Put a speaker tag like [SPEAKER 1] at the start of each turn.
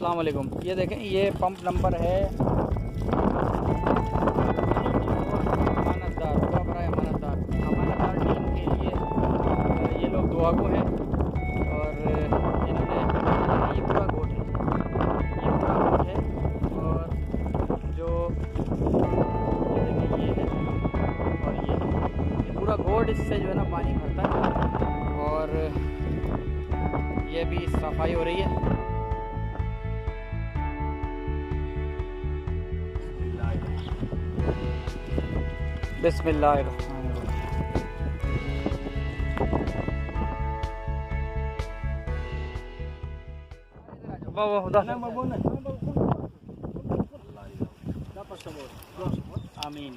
[SPEAKER 1] अस्सलाम वालेकुम। ये देखें, ये पंप नंबर है अमानतदार, अमानतदार टीम के लिए ये लोग दुआगो हैं और इन्होंने ये पूरा गोट है, और जो ये देखें ये है और ये पूरा गोट, इससे जो है ना पानी भरता है और ये भी सफाई हो रही है। बिस्मिल्लाहिर्रहमानिर्रहीम। आमीन।